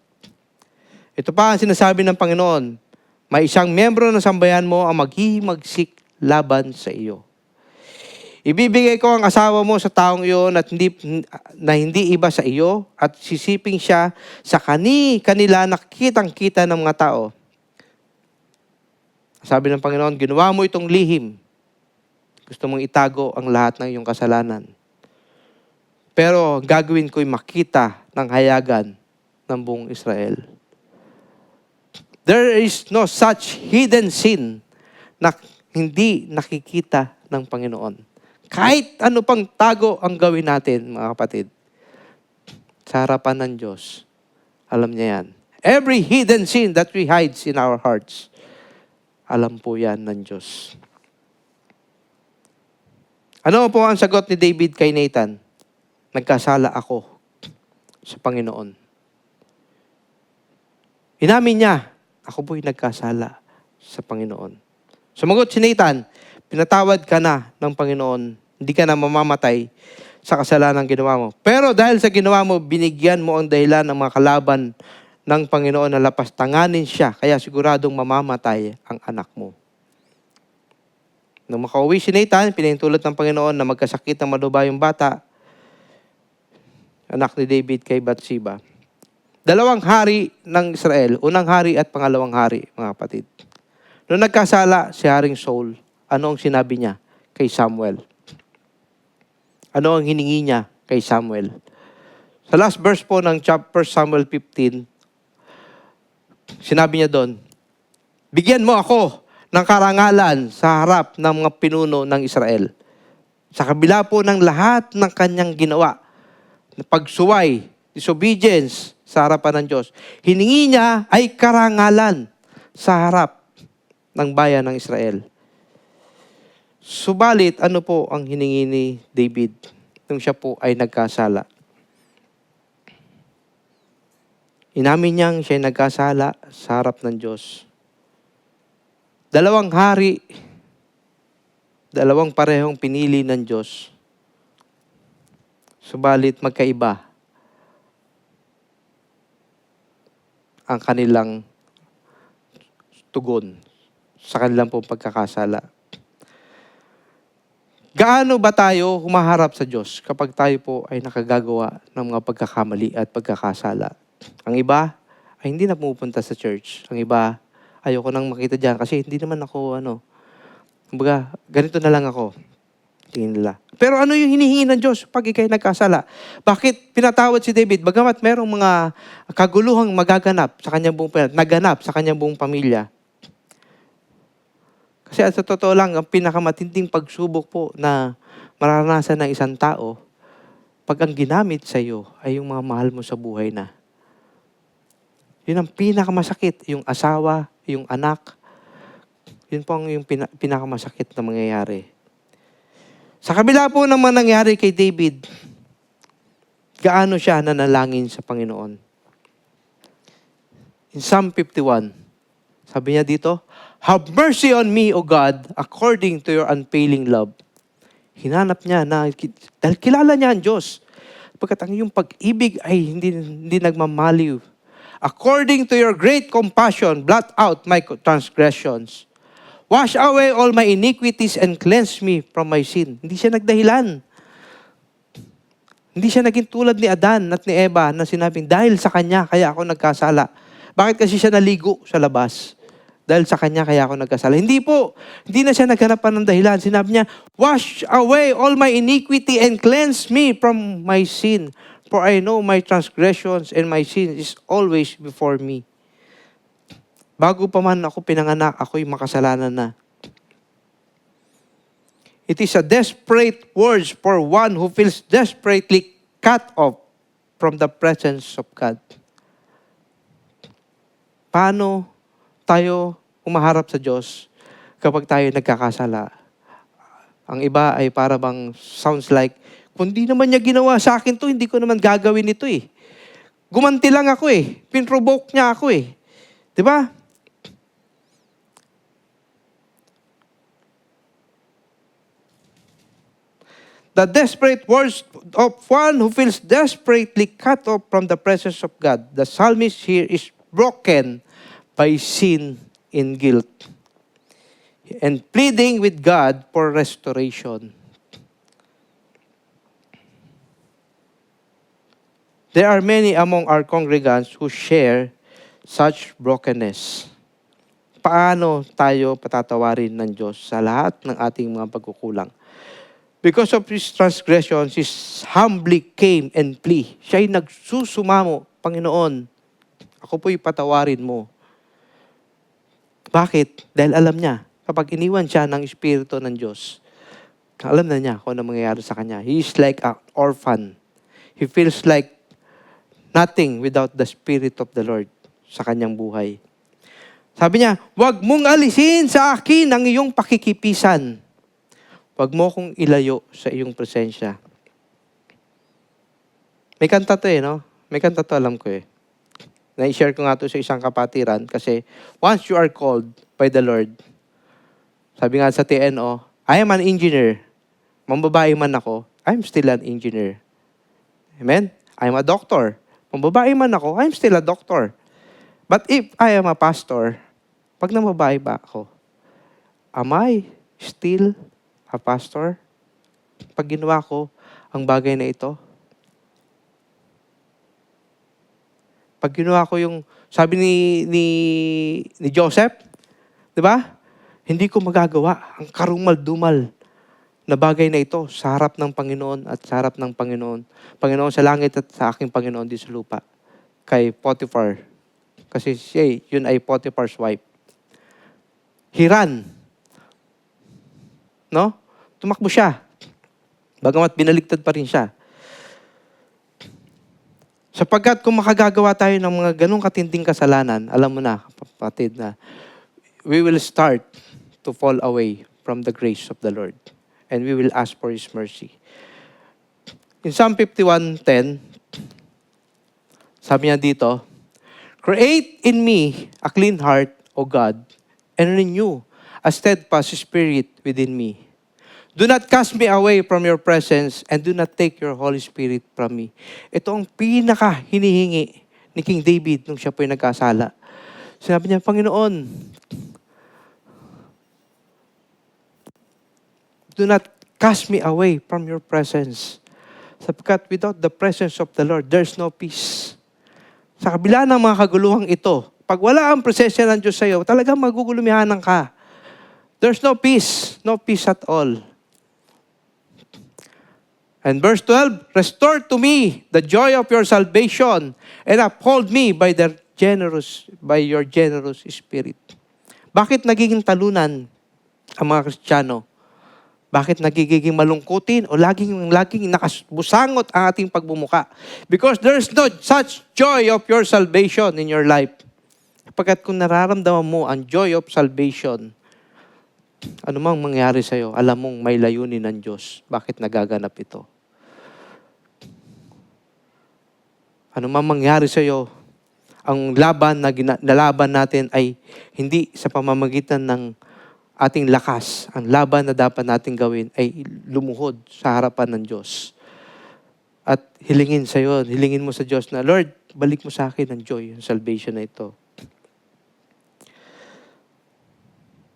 Speaker 1: Ito pa ang sinasabi ng Panginoon, may isang miyembro ng sambayan mo ang maghihimagsik laban sa iyo. Ibibigay ko ang asawa mo sa taong iyon at hindi iba sa iyo at sisiping siya sa kanila nakitang-kita ng mga tao. Sabi ng Panginoon, ginawa mo itong lihim. Gusto mong itago ang lahat ng iyong kasalanan. Pero gagawin ko'y makita ng hayagan ng buong Israel. There is no such hidden sin na hindi nakikita ng Panginoon. Kahit ano pang tago ang gawin natin, mga kapatid, sa harapan ng Diyos, alam niya yan. Every hidden sin that we hides in our hearts, alam po yan ng Diyos. Ano po ang sagot ni David kay Nathan? Nagkasala ako sa Panginoon. Inamin niya, ako po'y nagkasala sa Panginoon. Sumagot si Nathan, pinatawad ka na ng Panginoon, hindi ka na mamamatay sa kasalanan ginawa mo. Pero dahil sa ginawa mo, binigyan mo ang dahilan ng mga kalaban ng Panginoon na lapastanganin siya, kaya siguradong mamamatay ang anak mo. Nung makauwi si Nathan, pinahintulot ng Panginoon na magkasakit ng malubha yung bata, anak ni David kay Bathsheba. Dalawang hari ng Israel, unang hari at pangalawang hari, mga kapatid. Nung nagkasala si Haring Saul, ano ang sinabi niya kay Samuel? Ano ang hiningi niya kay Samuel? Sa last verse po ng 1 Samuel 15, sinabi niya doon, bigyan mo ako ng karangalan sa harap ng mga pinuno ng Israel. Sa kabila po ng lahat ng kanyang ginawa, na pagsuway, disobedience sa harapan ng Diyos, hiningi niya ay karangalan sa harap ng bayan ng Israel. Subalit, ano po ang hiningi ni David nung siya po ay nagkasala? Inamin niyang siya ay nagkasala sa harap ng Diyos. 2 hari, 2 parehong pinili ng Diyos. Subalit magkaiba ang kanilang tugon sa kanilang pong pagkakasala. Gaano ba tayo humaharap sa Diyos kapag tayo po ay nakagagawa ng mga pagkakamali at pagkakasala? Ang iba ay hindi na pumupunta sa church. Ang iba, ayoko nang makita dyan kasi hindi naman ako, kumbaga, ganito na lang ako. Tingin nila. Pero ano yung hinihingi ng Diyos pag ikay nagkasala? Bakit pinatawad si David? Bagamat merong mga kaguluhang magaganap sa kanyang naganap sa kanyang buong pamilya. Kasi sa totoo lang, ang pinakamatinding pagsubok po na mararanasan ng isang tao, pag ang ginamit sa iyo ay yung mga mahal mo sa buhay na. Yun ang pinakamasakit, yung asawa, yung anak. Yun po ang yung pinakamasakit na mangyayari. Sa kabila po ng mga nangyari kay David, gaano siya nanalangin sa Panginoon? In Psalm 51, sabi niya dito, "Have mercy on me, O God, according to your unfailing love." Hinanap niya na, dahil kilala niya ang Diyos. Pagkat ang iyong pag-ibig ay hindi nagmamaliw. "According to your great compassion, blot out my transgressions. Wash away all my iniquities and cleanse me from my sin." Hindi siya nagdahilan. Hindi siya naging tulad ni Adan at ni Eva na sinabing, dahil sa kanya, kaya ako nagkasala. Bakit kasi siya naligo sa labas? Dahil sa kanya, kaya ako nagkasala. Hindi po. Hindi na siya naghanap pa ng dahilan. Sinabi niya, "Wash away all my iniquity and cleanse me from my sin. For I know my transgressions and my sin is always before me." Bago pa man ako pinanganak, ako'y makasalanan na. It is a desperate words for one who feels desperately cut off from the presence of God. Paano tayo umaharap sa Diyos kapag tayo nagkakasala? Ang iba ay para bang sounds like, kung di naman niya ginawa sa akin to, hindi ko naman gagawin ito eh. Gumanti lang ako eh. Pinprovoke niya ako eh. Di ba? The desperate words of one who feels desperately cut off from the presence of God. The psalmist here is broken by sin and guilt and pleading with God for restoration. There are many among our congregants who share such brokenness. Paano tayo patatawarin ng Diyos sa lahat ng ating mga pagkukulang? Because of his transgressions, he humbly came and plea. Siya'y nagsusumamo, "Panginoon, ako po'y patawarin mo." Bakit? Dahil alam niya, kapag iniwan siya ng Espiritu ng Diyos, alam na niya kung ano mangyayari sa kanya. He is like an orphan. He feels like nothing without the Spirit of the Lord sa kanyang buhay. Sabi niya, "Huwag mong alisin sa akin ang iyong pakikipisan. Huwag mo kong ilayo sa iyong presensya." May kanta to no? May kanta to, alam ko eh. Na-share ko nga to sa isang kapatiran kasi once you are called by the Lord, sabi nga sa TNO, "I am an engineer." Mambabae man ako, I'm still an engineer. Amen? I'm a doctor. Mambabae man ako, I'm still a doctor. But if I am a pastor, pag nambabae ba ako, am I still a pastor? Pag ginawa ko ang bagay na ito, pag ginawa ko yung, sabi ni Joseph, di ba? Hindi ko magagawa ang karumal-dumal na bagay na ito sa harap ng Panginoon at sa harap ng Panginoon. Panginoon sa langit at sa aking Panginoon di sa lupa. Kay Potiphar. Kasi siya, yun ay Potiphar's wife. He ran. No? Tumakbo siya. Bagamat binaligtad pa rin siya. Sapagkat kung makagagawa tayo ng mga ganong katinding kasalanan, alam mo na, kapatid, na we will start to fall away from the grace of the Lord. And we will ask for His mercy. In Psalm 51:10, sabi niya dito, "Create in me a clean heart, O God, and renew a steadfast spirit within me. Do not cast me away from your presence and do not take your Holy Spirit from me." Ito ang pinaka-hinihingi ni King David nung siya po'y nagkasala. Sinabi niya, Panginoon, do not cast me away from your presence. Sapagkat without the presence of the Lord, there's no peace. Sa kabila ng mga kaguluhang ito, pag wala ang presensya ng Diyos sa iyo, talagang magugulumihanan ka. There's no peace at all. And verse 12, "Restore to me the joy of your salvation and uphold me by your generous spirit." Bakit nagiging talunan ang mga Kristiyano? Bakit nagiging malungkutin o laging nakabusangot ang ating pagbumuka? Because there's no such joy of your salvation in your life. Kapag kung nararamdaman mo ang joy of salvation, ano mang mangyari sa'yo, alam mong may layunin ng Diyos. Bakit nagaganap ito? Ano mang mangyari sa'yo, ang laban na nalaban natin ay hindi sa pamamagitan ng ating lakas. Ang laban na dapat natin gawin ay lumuhod sa harapan ng Diyos. At hilingin mo sa Diyos na, Lord, balik mo sa akin ang joy, ang salvation na ito.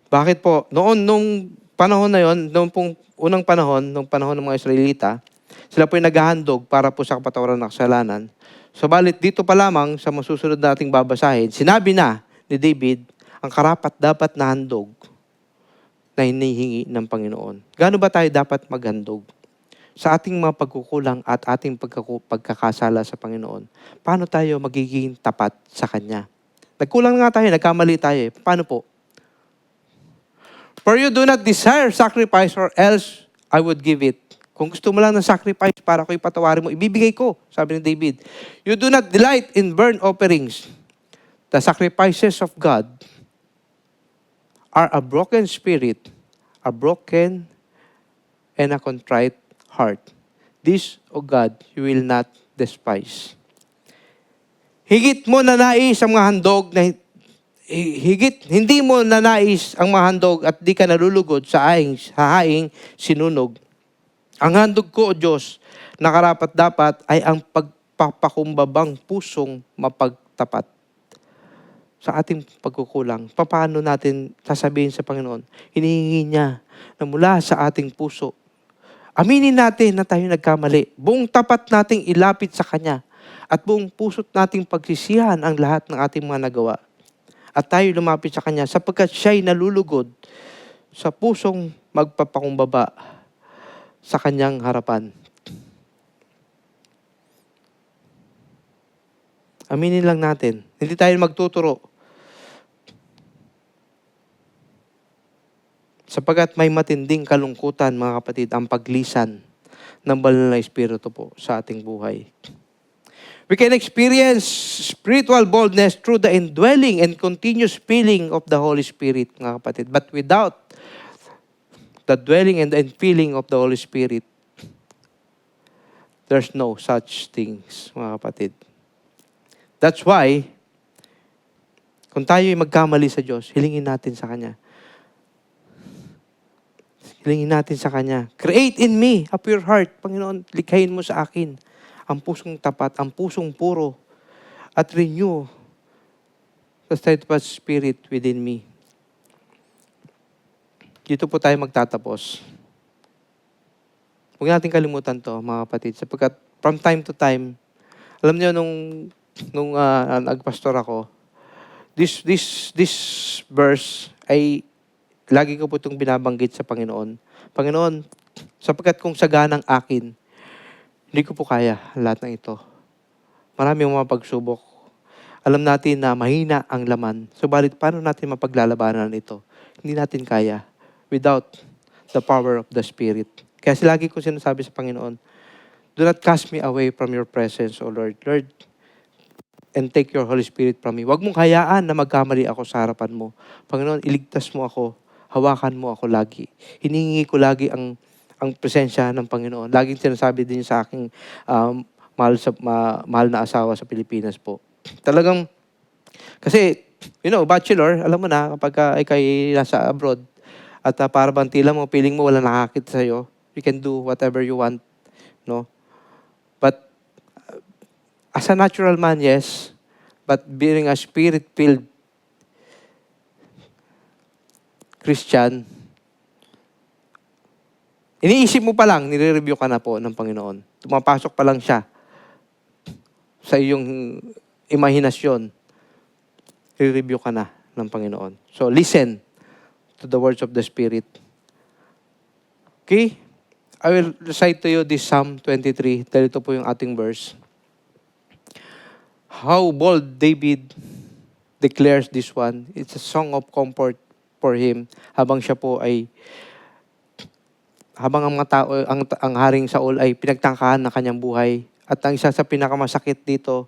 Speaker 1: Bakit po? Nung panahon na yon, nung unang panahon, nung panahon ng mga Israelita, sila po'y naghahandog para po sa kapatawaran ng kasalanan. Subalit dito pa lamang sa masusunod nating babasahin, sinabi na ni David ang karapat-dapat na handog na hinihingi ng Panginoon. Gaano ba tayo dapat maghandog? Sa ating mga pagkukulang at ating pagkakasala sa Panginoon, paano tayo magiging tapat sa Kanya? Nagkulang nga tayo, nagkamali tayo. Paano po? "For you do not desire sacrifice or else I would give it." Kung gusto mo lang ng sacrifice para ko ipatawarin mo, ibibigay ko, sabi ni David. "You do not delight in burnt offerings." The sacrifices of God are a broken spirit, a broken and a contrite heart. This, O God, you will not despise. Higit mo na nais ang mga handog na hindi mo nanais ang mga handog at di ka nalulugod sa haing sinunog. Ang handog ko, O Diyos, na karapat-dapat ay ang pagpapakumbabang pusong mapagtapat. Sa ating pagkukulang, paano natin sasabihin sa Panginoon? Hinihingi niya na mula sa ating puso. Aminin natin na tayo nagkamali. Buong tapat nating ilapit sa Kanya. At buong puso't nating pagsisihan ang lahat ng ating mga nagawa. At tayo lumapit sa Kanya sapagkat siya'y nalulugod sa pusong magpapakumbaba sa Kanyang harapan. Aminin lang natin. Hindi tayo magtuturo. Sapagkat may matinding kalungkutan, mga kapatid, ang paglisan ng banal na Espiritu po sa ating buhay. We can experience spiritual boldness through the indwelling and continuous filling of the Holy Spirit, mga kapatid. But without the dwelling and filling of the Holy Spirit, there's no such things, mga kapatid. That's why, kung tayo'y magkamali sa Diyos, hilingin natin sa Kanya. Hilingin natin sa Kanya. "Create in me a pure heart." Panginoon, likhain mo sa akin ang pusong tapat, ang pusong puro, at renew the steadfast spirit within me. Dito po tayo magtatapos. Huwag natin kalimutan to, mga kapatid, sapagkat from time to time, alam niyo, nung nagpastor ako, this verse ay lagi ko po itong binabanggit sa Panginoon. Panginoon, sapagkat kung saganang akin, hindi ko po kaya lahat ng ito. Marami mga pagsubok. Alam natin na mahina ang laman. Subalit, paano natin mapaglalabanan ito? Hindi natin kaya without the power of the Spirit. Kaya lagi ko sinasabi sa Panginoon, do not cast me away from your presence, O Lord. Lord, and take your Holy Spirit from me. Huwag mong hayaan na magkamali ako sa harapan mo. Panginoon, iligtas mo ako. Hawakan mo ako lagi. Hiningi ko lagi ang presensya ng Panginoon. Laging sinasabi din sa aking mahal na asawa sa Pilipinas po. Talagang, kasi, bachelor, alam mo na, kapag ikay nasa abroad, at para bang tila mo, feeling mo wala nakakita sa'yo, you can do whatever you want, no? But, as a natural man, yes, but being a spirit-filled Christian, iniisip mo pa lang, nire-review ka na po ng Panginoon. Tumapasok pa lang siya sa iyong imahinasyon, nire-review ka na ng Panginoon. So, listen to the words of the Spirit. Okay? I will recite to you this Psalm 23. Dahil ito po yung ating verse. How bold David declares this one. It's a song of comfort for him habang siya po ay habang ang mga tao, ang Haring Saul ay pinagtangkahan ng kanyang buhay. At ang isa sa pinakamasakit dito,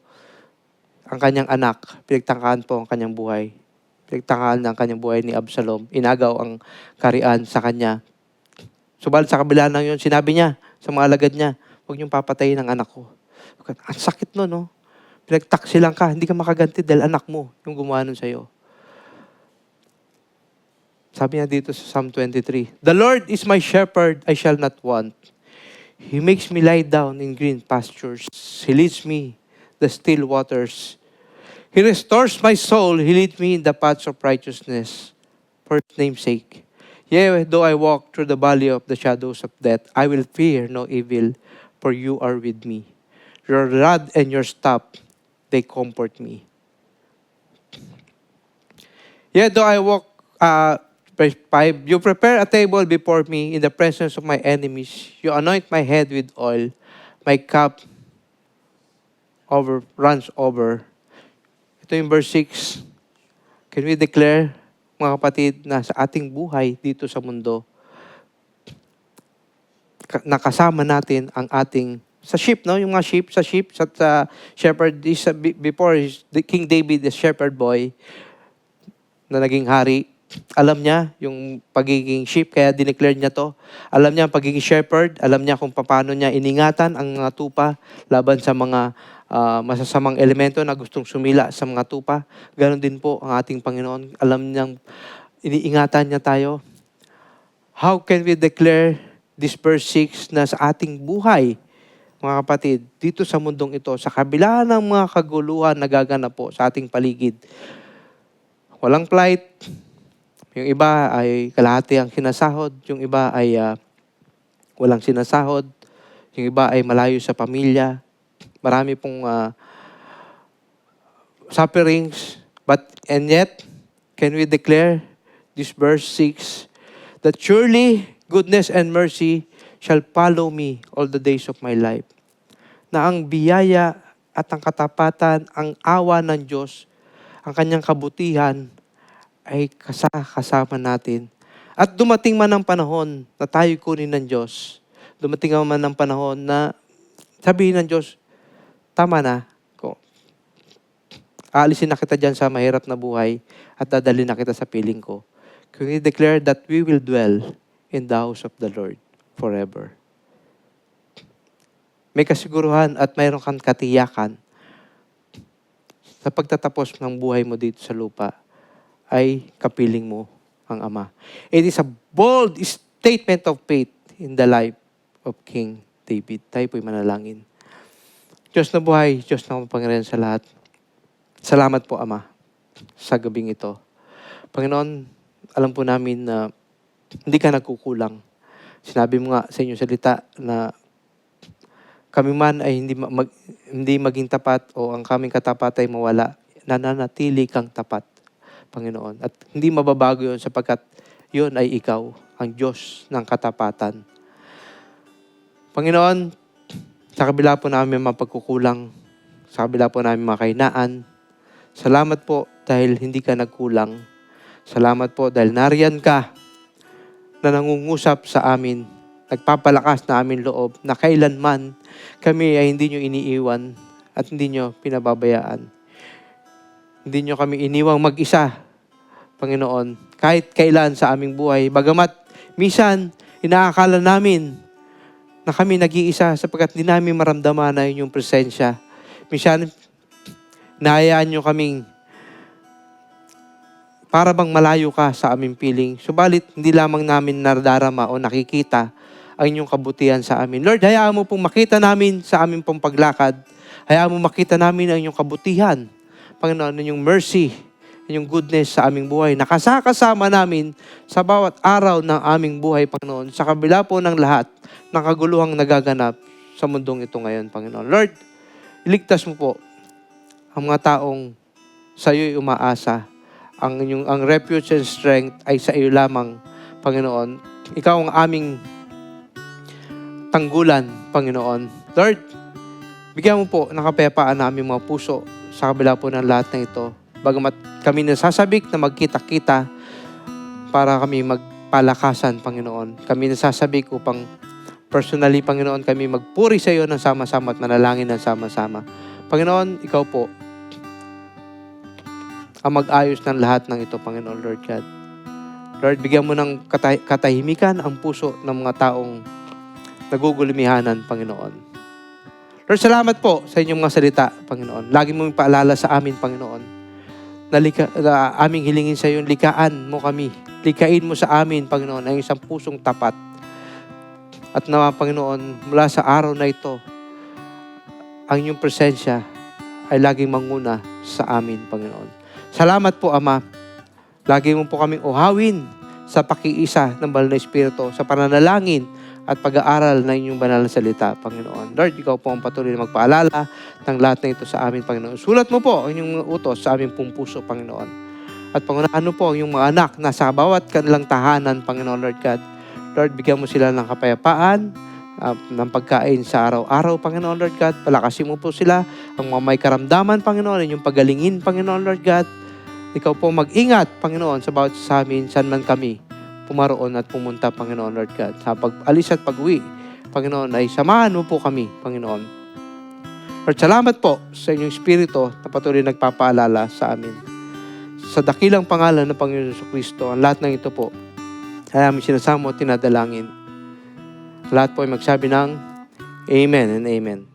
Speaker 1: ang kanyang anak, pinagtangkahan po ang kanyang buhay. Pinagtangkahan ng kanyang buhay ni Absalom. Inagaw ang karian sa kanya. Subalit sa kabila ng yun, sinabi niya sa mga alagad niya, huwag niyong papatayin ang anak ko. Ang sakit no, no? Pinagtaksilan ka, hindi ka makaganti dahil anak mo yung gumawa nun sa'yo. Sabi niya dito sa Psalm 23, The Lord is my shepherd, I shall not want. He makes me lie down in green pastures. He leads me the still waters. He restores my soul. He leads me in the paths of righteousness for His name's sake. Yea, though I walk through the valley of the shadows of death, I will fear no evil, for you are with me. Your rod and your staff, they comfort me. Yea, though I walk, verse 5, you prepare a table before me in the presence of my enemies. You anoint my head with oil. My cup runs over. Ito yung verse 6. Can we declare, mga kapatid, na sa ating buhay dito sa mundo, nakasama natin ang ating, sa sheep, no? Yung mga sheep, sa shepherd, before King David, the shepherd boy, na naging hari, alam niya yung pagiging sheep, kaya dineclare niya to. Alam niya ang pagiging shepherd, alam niya kung paano niya iningatan ang mga tupa laban sa mga masasamang elemento na gustong sumila sa mga tupa. Ganon din po ang ating Panginoon. Alam niyang iniingatan niya tayo. How can we declare this verse 6 na sa ating buhay, mga kapatid, dito sa mundong ito, sa kabila ng mga kaguluhan na gaganap po sa ating paligid, walang flight, yung iba ay kalahati ang sinasahod, yung iba ay walang sinasahod, yung iba ay malayo sa pamilya, marami pong sufferings, and yet, can we declare this verse 6, that surely goodness and mercy shall follow me all the days of my life. Na ang biyaya at ang katapatan, ang awa ng Diyos, ang kanyang kabutihan, ay kasama natin. At dumating man ang panahon na tayo kunin ng Diyos, dumating man ang panahon na sabihin ng Diyos, tama na, aalisin na kita dyan sa mahirap na buhay at dadalhin na kita sa piling ko. Can we declare that we will dwell in the house of the Lord forever? May kasiguruhan at mayroon kang katiyakan sa pagtatapos ng buhay mo dito sa lupa ay kapiling mo ang Ama. It is a bold statement of faith in the life of King David. Tayo po'y manalangin. Diyos na buhay, Diyos na mapangaralan sa lahat. Salamat po, Ama, sa gabing ito. Panginoon, alam po namin na hindi ka nagkukulang. Sinabi mo nga sa inyong salita na kami man ay hindi maging tapat o ang kaming katapat ay mawala, nananatili kang tapat, Panginoon. At hindi mababago yun sapagkat yun ay ikaw, ang Diyos ng katapatan. Panginoon, sa kabila po namin mga pagkukulang, sa kabila po namin mga kahinaan, salamat po dahil hindi ka nagkulang. Salamat po dahil nariyan ka na nangungusap sa amin. nagpapalakas na aming loob na kailanman kami ay hindi nyo iniiwan at hindi nyo pinababayaan. Hindi nyo kami iniwang mag-isa, Panginoon, kahit kailan sa aming buhay. Bagamat minsan, inaakala namin na kami nag-iisa sapagkat hindi namin maramdaman na inyong presensya. Minsan, nahayaan nyo kaming para bang malayo ka sa aming piling. Subalit, hindi lamang namin naradarama o nakikita ang inyong kabutihan sa amin. Lord, hayaan mo pong makita namin sa aming pong paglakad. Hayaan mo makita namin ang inyong kabutihan. Panginoon, inyong mercy, inyong goodness sa aming buhay. Nakasakasama namin sa bawat araw ng aming buhay, Panginoon. Sa kabila po ng lahat ng kaguluhang nagaganap sa mundong ito ngayon, Panginoon. Lord, iligtas mo po ang mga taong sa iyo'y umaasa. Ang refuge and strength ay sa iyo lamang, Panginoon. Ikaw ang aming tanggulan, Panginoon. Lord, bigyan mo po ng kapayapaan na aming mga puso sa kabila po ng lahat ng ito. Bagamat kami nasasabik na magkita-kita para kami magpalakasan, Panginoon. Kami nasasabik upang personally, Panginoon, kami magpuri sa iyo ng sama-sama at manalangin ng sama-sama. Panginoon, ikaw po ang mag-ayos ng lahat ng ito, Panginoon, Lord God. Lord, bigyan mo ng katahimikan ang puso ng mga taong nagugulumihanan, Panginoon. Lord, salamat po sa inyong mga salita, Panginoon. Lagi mo paalala sa amin, Panginoon, na aming hilingin sa iyo, likaan mo kami. Likain mo sa amin, Panginoon, ang isang pusong tapat. At nawa, Panginoon, mula sa araw na ito, ang inyong presensya ay laging manguna sa amin, Panginoon. Salamat po, Ama. Lagi mo po kaming uhawin sa pakiisa ng Banal na Espiritu, sa pananalangin at pag-aaral ng inyong banal na salita, Panginoon. Lord, ikaw po ang patuloy na magpaalala ng lahat na ito sa amin, Panginoon. Sulat mo po ang inyong utos sa aming pong puso, Panginoon. At Panginoon, po yung mga anak na sa bawat kanilang tahanan, Panginoon, Lord God. Lord, bigyan mo sila ng kapayapaan, ng pagkain sa araw-araw, Panginoon, Lord God. Palakasin mo po sila, ang mga may karamdaman, Panginoon, inyong pagalingin, Panginoon, Lord God. Ikaw po mag-ingat, Panginoon, sa bawat sa amin, saan man kami pumaroon at pumunta, Panginoon, Lord God. Sa pag-alis at pag-uwi, Panginoon, ay samahan mo po kami, Panginoon. Lord, salamat po sa inyong Espiritu na patuloy nagpapaalala sa amin. Sa dakilang pangalan ng Panginoon Jesucristo, ang lahat ng ito po, ay aming sinasamo at tinadalangin. Lahat po ay magsabi ng Amen and Amen.